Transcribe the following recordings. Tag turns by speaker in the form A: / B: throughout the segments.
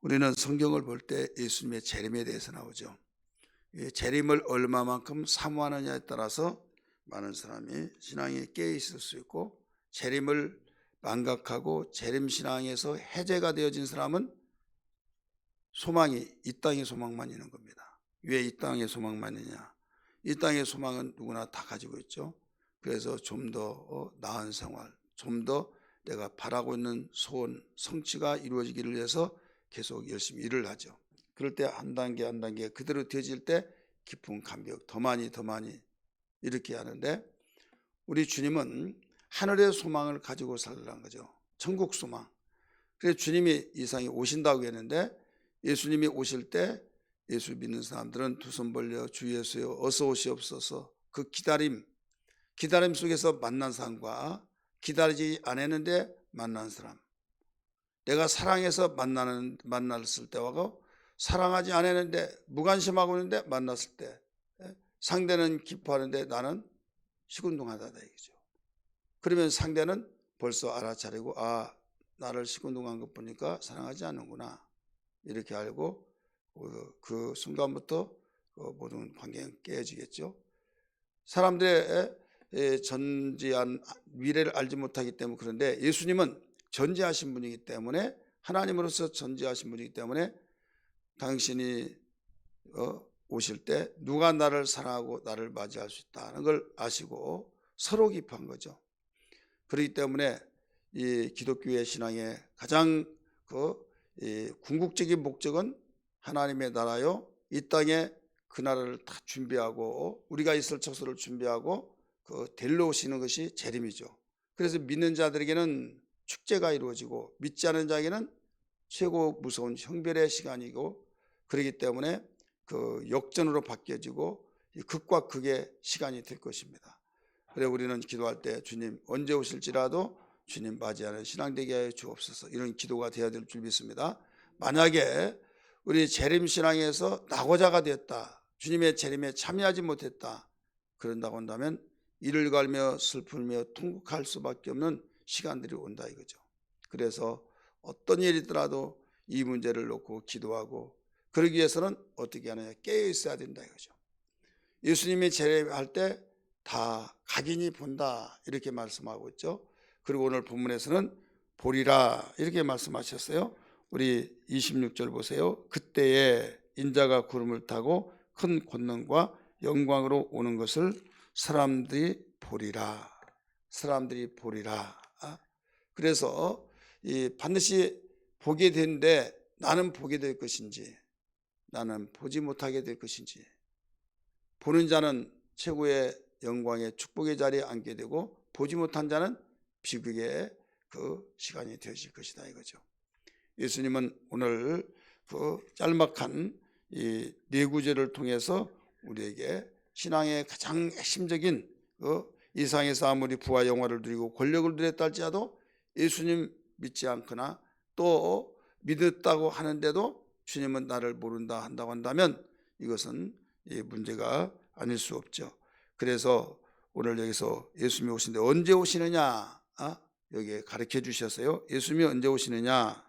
A: 우리는 성경을 볼 때 예수님의 재림에 대해서 나오죠. 이 재림을 얼마만큼 사모하느냐에 따라서 많은 사람이 신앙에 깨어 있을 수 있고, 재림을 망각하고 재림신앙에서 해제가 되어진 사람은 소망이 이 땅의 소망만 있는 겁니다. 왜 이 땅의 소망만 있냐? 이 땅의 소망은 누구나 다 가지고 있죠. 그래서 좀 더 나은 생활, 좀 더 내가 바라고 있는 소원, 성취가 이루어지기를 위해서 계속 열심히 일을 하죠. 그럴 때 한 단계 한 단계 그대로 되어질 때 깊은 감격, 더 많이 이렇게 하는데, 우리 주님은 하늘의 소망을 가지고 살라는 거죠. 천국 소망. 그래서 주님이 이 세상에 오신다고 했는데, 예수님이 오실 때 예수 믿는 사람들은 두 손 벌려 주 예수여 어서 오시옵소서, 그 기다림 속에서 만난 사람과 기다리지 않았는데 만난 사람, 내가 사랑해서 만났을 때하고 사랑하지 않았는데 무관심하고 있는데 만났을 때, 상대는 기뻐하는데 나는 시큰둥하다 이거죠. 그러면 상대는 벌써 알아차리고, 아, 나를 시큰둥한 것 보니까 사랑하지 않는구나, 이렇게 알고 그 순간부터 모든 관계는 깨지겠죠. 사람들의 전지한 미래를 알지 못하기 때문에. 그런데 예수님은 전지하신 분이기 때문에, 하나님으로서 전지하신 분이기 때문에 당신이 오실 때 누가 나를 사랑하고 나를 맞이할 수 있다는 걸 아시고 서로 기뻐한 거죠. 그렇기 때문에 이 기독교의 신앙의 가장 궁극적인 목적은 하나님의 나라요, 이 땅에 그 나라를 다 준비하고 우리가 있을 처소를 준비하고 데려오시는 것이 재림이죠. 그래서 믿는 자들에게는 축제가 이루어지고 믿지 않는 자에게는 최고 무서운 형별의 시간이고, 그렇기 때문에 그 역전으로 바뀌어지고 극과 극의 시간이 될 것입니다. 그래서 우리는 기도할 때 주님 언제 오실지라도 주님 맞이하는 신앙 되게 하여 주옵소서, 이런 기도가 되어야 될 줄 믿습니다. 만약에 우리 재림신앙에서 낙오자가 되었다, 주님의 재림에 참여하지 못했다, 그런다고 한다면 이를 갈며 슬프며 통곡할 수밖에 없는 시간들이 온다 이거죠. 그래서 어떤 일이 있더라도 이 문제를 놓고 기도하고, 그러기 위해서는 어떻게 하느냐, 깨어 있어야 된다 이거죠. 예수님이 재림할 때 다 각인이 본다 이렇게 말씀하고 있죠. 그리고 오늘 본문에서는 보리라 이렇게 말씀하셨어요. 우리 26절 보세요. 그때에 인자가 구름을 타고 큰 권능과 영광으로 오는 것을 사람들이 보리라. 사람들이 보리라. 그래서 반드시 보게 되는데, 나는 보게 될 것인지 나는 보지 못하게 될 것인지, 보는 자는 최고의 영광의 축복의 자리에 앉게 되고 보지 못한 자는 비극의 그 시간이 되어질 것이다 이거죠. 예수님은 오늘 그 짤막한 이 네 구절을 통해서 우리에게 신앙의 가장 핵심적인 이 세상에서 아무리 부와 영화를 누리고 권력을 누렸다 할지라도 예수님 믿지 않거나 또 믿었다고 하는데도 주님은 나를 모른다 한다고 한다면 이것은 문제가 아닐 수 없죠. 그래서 오늘 여기서 예수님이 오시는데 언제 오시느냐, 여기에 가르쳐 주셨어요. 예수님이 언제 오시느냐,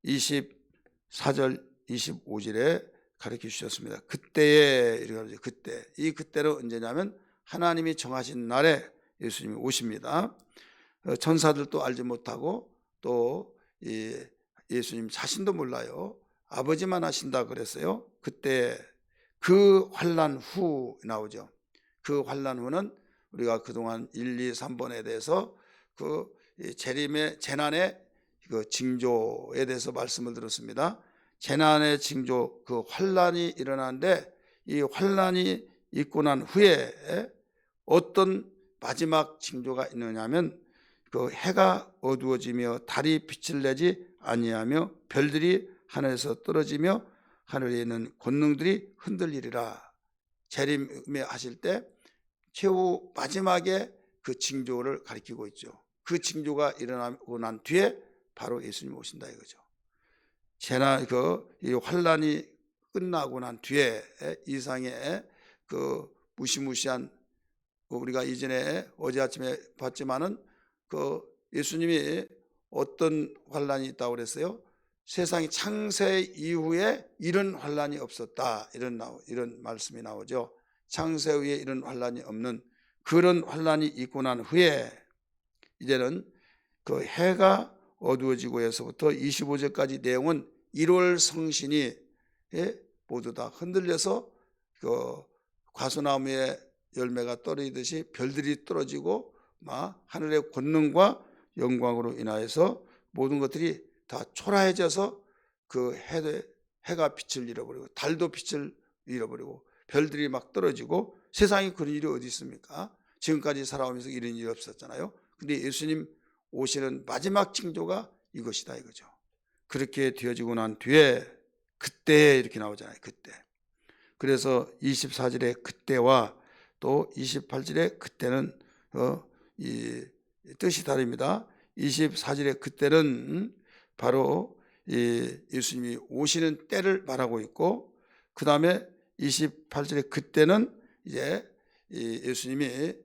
A: 24절 25절에 가르쳐 주셨습니다. 그때에 이렇게, 그때, 이 그때는 언제냐면 하나님이 정하신 날에 예수님이 오십니다. 천사들도 알지 못하고 또 예수님 자신도 몰라요. 아버지만 아신다 그랬어요. 그때 그 환난 후 나오죠. 그 환난 후는 우리가 그동안 1, 2, 3번에 대해서 그 재림의 재난의 그 징조에 대해서 말씀을 들었습니다. 재난의 징조, 그 환난이 일어나는데 이 환난이 있고 난 후에 어떤 마지막 징조가 있느냐면, 그 해가 어두워지며 달이 빛을 내지 아니하며 별들이 하늘에서 떨어지며 하늘에 있는 권능들이 흔들리리라. 재림에 하실 때 최후 마지막에 그 징조를 가리키고 있죠. 그 징조가 일어나고 난 뒤에 바로 예수님 오신다 이거죠. 재난, 이 환란이 끝나고 난 뒤에 이상의 그 무시무시한, 우리가 이전에 어제 아침에 봤지만은 그 예수님이 어떤 환란이 있다고 그랬어요? 세상이 창세 이후에 이런 환란이 없었다. 이런 말씀이 나오죠. 창세 후에 이런 환란이 없는 그런 환란이 있고 난 후에 이제는 그 해가 어두워지고에서부터 25절까지 내용은 1월 성신이 모두 다 흔들려서 그 과수나무에 열매가 떨어지듯이 별들이 떨어지고 막 하늘의 권능과 영광으로 인하여서 모든 것들이 다 초라해져서 그 해가 빛을 잃어버리고 달도 빛을 잃어버리고 별들이 막 떨어지고 세상에 그런 일이 어디 있습니까? 지금까지 살아오면서 이런 일이 없었잖아요. 근데 예수님 오시는 마지막 징조가 이것이다 이거죠. 그렇게 되어지고 난 뒤에 그때 이렇게 나오잖아요. 그때. 그래서 24절에 그때와 또 28절에 그때는 이 뜻이 다릅니다. 24절에 그때는 바로 예수님이 오시는 때를 말하고 있고, 그 다음에 28절에 그때는 이제 예수님이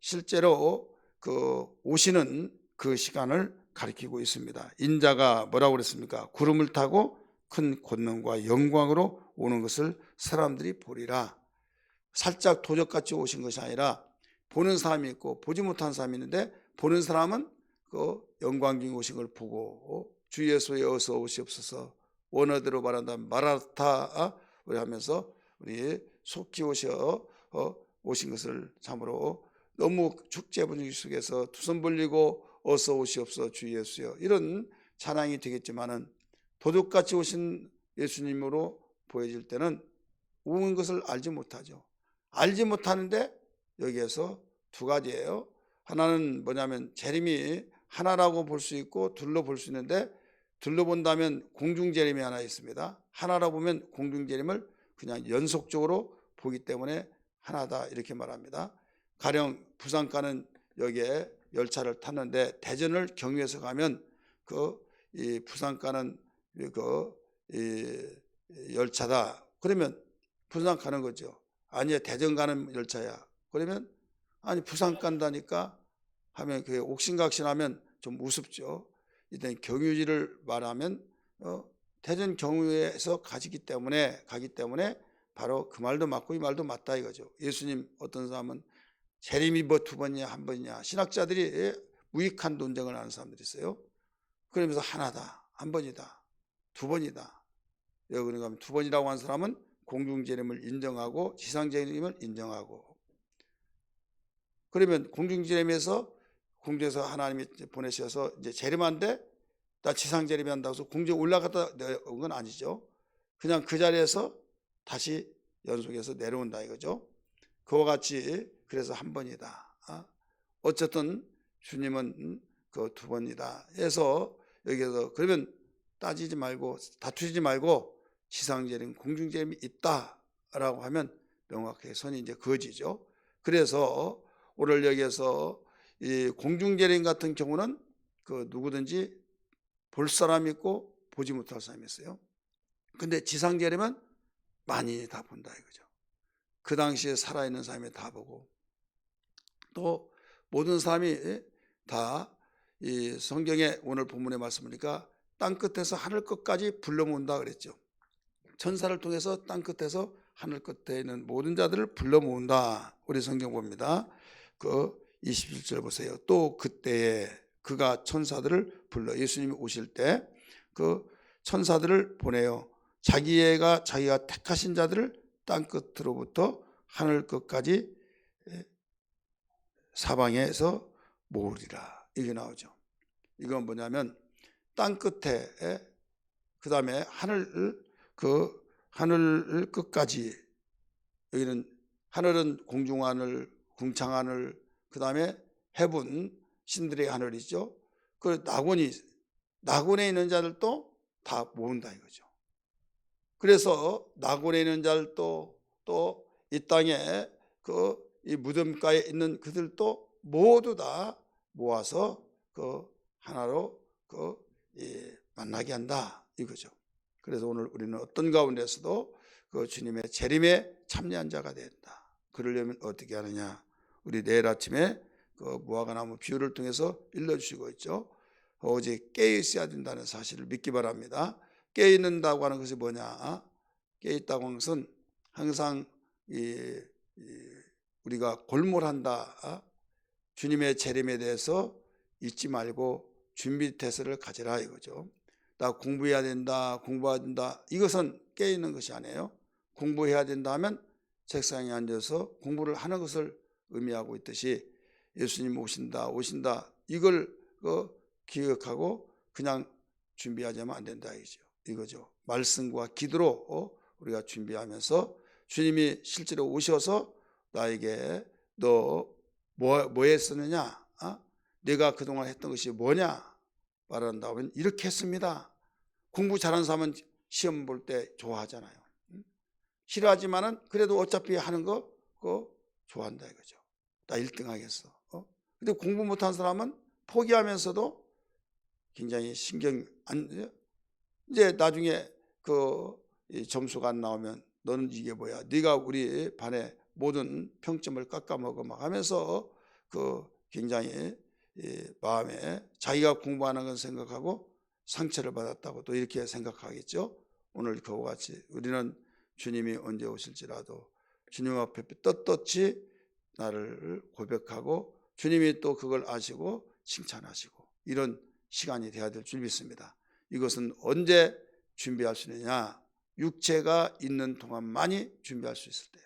A: 실제로 그 오시는 그 시간을 가리키고 있습니다. 인자가 뭐라고 그랬습니까? 구름을 타고 큰 권능과 영광으로 오는 것을 사람들이 보리라. 살짝 도적같이 오신 것이 아니라 보는 사람이 있고 보지 못한 사람이 있는데, 보는 사람은 그 영광중에 오신 걸 보고 주 예수에 어서 오시옵소서, 원어대로 말한다면 마라타 우리 하면서 우리 속히 오신 것을 참으로 너무 축제 분위기 속에서 두 손 벌리고 어서 오시옵소서 주 예수여, 이런 찬양이 되겠지만은 도둑같이 오신 예수님으로 보여질 때는 온 것을 알지 못하죠. 알지 못하는데 여기에서 두 가지예요. 하나는 뭐냐면 재림이 하나라고 볼 수 있고 둘로 볼 수 있는데, 둘로 본다면 공중재림이 하나 있습니다. 하나라고 보면 공중재림을 그냥 연속적으로 보기 때문에 하나다 이렇게 말합니다. 가령 부산 가는 역에 열차를 탔는데 대전을 경유해서 가면 이 부산 가는 열차다 그러면 부산 가는 거죠. 아니야 대전 가는 열차야 그러면 아니 부산 간다니까 하면 그게 옥신각신하면 좀 우습죠. 일단 경유지를 말하면 대전 경유에서 가기 때문에 바로 그 말도 맞고 이 말도 맞다 이거죠. 예수님 어떤 사람은 재림이 뭐 두 번이냐 한 번이냐, 신학자들이 무익한 논쟁을 하는 사람들이 있어요. 그러면서 하나다, 한 번이다, 두 번이다. 여기 가면 두 번이라고 하는 사람은 공중재림을 인정하고 지상재림을 인정하고, 그러면 공중재림에서 공중에서 하나님이 보내셔서 이제 재림한데 나 지상재림이 한다고 해서 공중에 올라갔다 온 건 아니죠. 그냥 그 자리에서 다시 연속해서 내려온다 이거죠. 그와 같이 그래서 한 번이다. 어쨌든 주님은 그 두 번이다 해서 여기서 그러면 따지지 말고 다투지 말고 지상재림 공중재림이 있다라고 하면 명확하게 선이 이제 그어지죠. 그래서 오늘 여기에서 이 공중재림 같은 경우는 그 누구든지 볼 사람이 있고 보지 못할 사람이 있어요. 근데 지상재림은 많이 다 본다 이거죠. 그 당시에 살아있는 사람이 다 보고 또 모든 사람이 다 이 성경에 오늘 본문의 말씀이니까 땅 끝에서 하늘 끝까지 불러 모은다 그랬죠. 천사를 통해서 땅 끝에서 하늘 끝에 있는 모든 자들을 불러 모은다. 우리 성경 봅니다. 그 27절 보세요. 또 그때에 그가 천사들을 불러, 예수님이 오실 때 그 천사들을 보내요. 자기가 택하신 자들을 땅 끝으로부터 하늘 끝까지 사방에서 모으리라. 이게 나오죠. 이건 뭐냐면 땅 끝에 그 다음에 하늘 끝까지, 여기는 하늘은 공중하늘, 궁창하늘, 그 다음에 해분 신들의 하늘이죠. 그 낙원에 있는 자들도 다 모은다 이거죠. 그래서 낙원에 있는 자들도 또 이 땅에 이 무덤가에 있는 그들도 모두 다 모아서 하나로 만나게 한다 이거죠. 그래서 오늘 우리는 어떤 가운데서도 주님의 재림에 참여한 자가 된다. 그러려면 어떻게 하느냐? 우리 내일 아침에 무화과나무 비유를 통해서 일러주시고 있죠. 오직 깨어 있어야 된다는 사실을 믿기 바랍니다. 깨어 있는다고 하는 것이 뭐냐? 깨어 있다고 하는 것은 항상 우리가 골몰한다. 주님의 재림에 대해서 잊지 말고 준비 태세를 가지라 이거죠. 나 공부해야 된다, 공부해야 된다. 이것은 깨어 있는 것이 아니에요. 공부해야 된다 하면 책상에 앉아서 공부를 하는 것을 의미하고 있듯이 예수님 오신다, 이걸 기억하고 그냥 준비하자면 안 된다 이거죠. 말씀과 기도로 우리가 준비하면서 주님이 실제로 오셔서 나에게 너 뭐 했었느냐? 내가 그동안 했던 것이 뭐냐? 말한다면 이렇게 했습니다. 공부 잘하는 사람은 시험 볼 때 좋아하잖아요. 싫어하지만은 그래도 어차피 하는 거 그거 좋아한다 이거죠. 나 1등 하겠어. 근데 공부 못한 사람은 포기하면서도 굉장히 신경 안, 이제 나중에 점수가 안 나오면 너는 이게 뭐야? 네가 우리 반에 모든 평점을 깎아먹어 막 하면서 굉장히 마음에 자기가 공부하는 건 생각하고 상처를 받았다고 또 이렇게 생각하겠죠. 오늘 그와 같이 우리는 주님이 언제 오실지라도 주님 앞에 떳떳이 나를 고백하고 주님이 또 그걸 아시고 칭찬하시고 이런 시간이 되어야 될 줄 믿습니다. 이것은 언제 준비할 수 있느냐? 육체가 있는 동안만이 준비할 수 있을 때예요.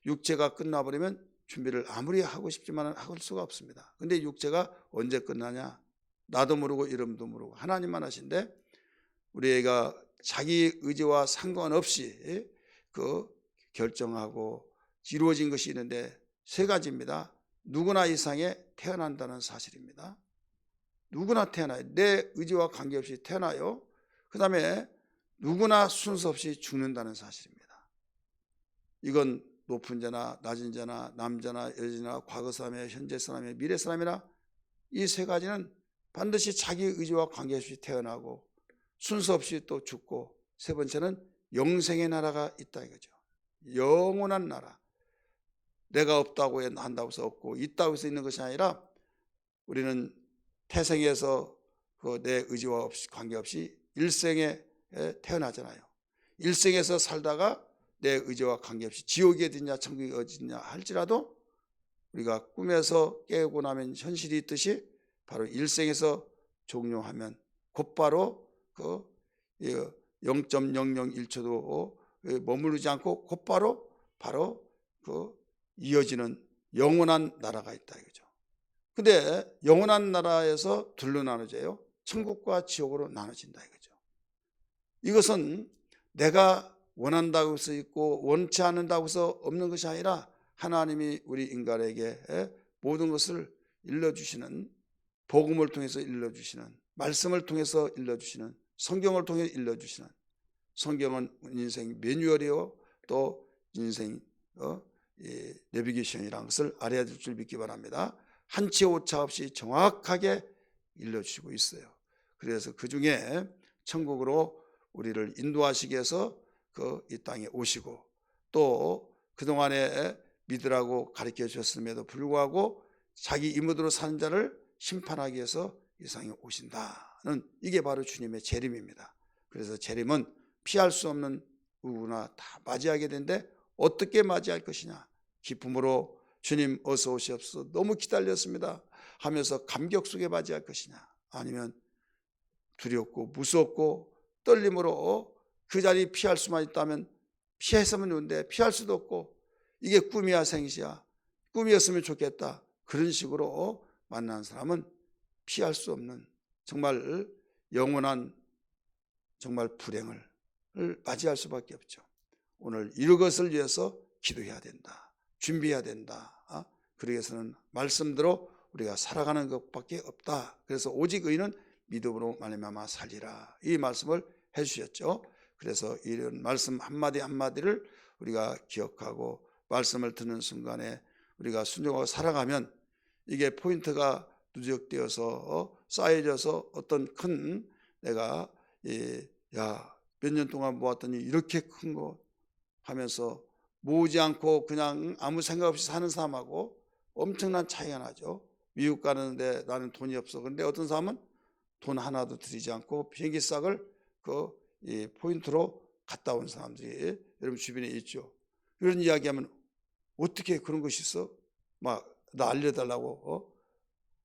A: 육체가 끝나버리면 준비를 아무리 하고 싶지만 할 수가 없습니다. 근데 육체가 언제 끝나냐? 나도 모르고 이름도 모르고 하나님만 하신데 우리 애가 자기 의지와 상관없이 결정하고 이루어진 것이 있는데 3가지입니다. 누구나 이상에 태어난다는 사실입니다. 누구나 태어나요. 내 의지와 관계없이 태어나요. 그 다음에 누구나 순서 없이 죽는다는 사실입니다. 이건 높은 자나 낮은 자나 남자나 여자나 과거 사람이나 현재 사람이나 미래 사람이나 이 3가지는 반드시 자기 의지와 관계없이 태어나고 순서 없이 또 죽고 3번째는 영생의 나라가 있다 이거죠. 영원한 나라. 내가 없다고 한다고 해서 없고 있다고 해서 있는 것이 아니라 우리는 태생에서 내 의지와 관계없이 일생에 태어나잖아요. 일생에서 살다가 내 의지와 관계없이 지옥이 어디냐 천국이 어디냐 할지라도 우리가 꿈에서 깨고 나면 현실이 있듯이 바로 일생에서 종료하면 곧바로 0.001초도 머무르지 않고 곧바로 이어지는 영원한 나라가 있다 이거죠. 근데 영원한 나라에서 둘로 나눠져요. 천국과 지옥으로 나눠진다 이거죠. 이것은 내가 원한다고 해서 있고 원치 않는다고 해서 없는 것이 아니라 하나님이 우리 인간에게 모든 것을 일러주시는 복음을 통해서 일러주시는 말씀을 통해서 일러주시는 성경을 통해 일러주시는 성경은 인생 매뉴얼이요 또 인생 내비게이션이라는 것을 알아야 될 줄 믿기 바랍니다. 한치 오차 없이 정확하게 일러주시고 있어요. 그래서 그 중에 천국으로 우리를 인도하시기 위해서 이 땅에 오시고 또 그동안에 믿으라고 가르쳐 주셨음에도 불구하고 자기 이무대로 사는 자를 심판하기 위해서 이 세상에 오신다는 이게 바로 주님의 재림입니다. 그래서 재림은 피할 수 없는 누구나 다 맞이하게 되는데 어떻게 맞이할 것이냐? 기쁨으로 주님 어서 오시옵소서 너무 기다렸습니다 하면서 감격 속에 맞이할 것이냐? 아니면 두렵고 무섭고 떨림으로 그 자리 피할 수만 있다면 피했으면 좋은데 피할 수도 없고 이게 꿈이야 생시야 꿈이었으면 좋겠다 그런 식으로 만난 사람은 피할 수 없는 정말 영원한 정말 불행을 맞이할 수밖에 없죠. 오늘 이것을 위해서 기도해야 된다. 준비해야 된다. 그러기 위해서는 말씀대로 우리가 살아가는 것밖에 없다. 그래서 오직 의인은 믿음으로 말미암아 살리라. 이 말씀을 해주셨죠. 그래서 이런 말씀 한마디 한마디를 우리가 기억하고 말씀을 듣는 순간에 우리가 순종하고 살아가면 이게 포인트가 누적되어서 쌓여져서 어떤 큰 내가 몇 년 동안 모았더니 이렇게 큰 거 하면서 모으지 않고 그냥 아무 생각 없이 사는 사람하고 엄청난 차이가 나죠. 미국 가는데 나는 돈이 없어. 그런데 어떤 사람은 돈 하나도 들이지 않고 비행기 싹을 이 포인트로 갔다 온 사람들이 여러분 주변에 있죠. 이런 이야기하면 어떻게 그런 것이 있어? 막 나 알려달라고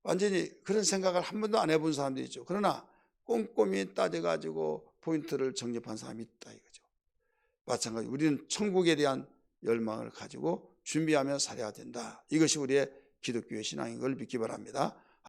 A: 완전히 그런 생각을 한 번도 안 해본 사람도 있죠. 그러나 꼼꼼히 따져가지고 포인트를 정립한 사람이 있다 이거죠. 마찬가지 우리는 천국에 대한 열망을 가지고 준비하며 살아야 된다. 이것이 우리의 기독교의 신앙인 걸 믿기 바랍니다.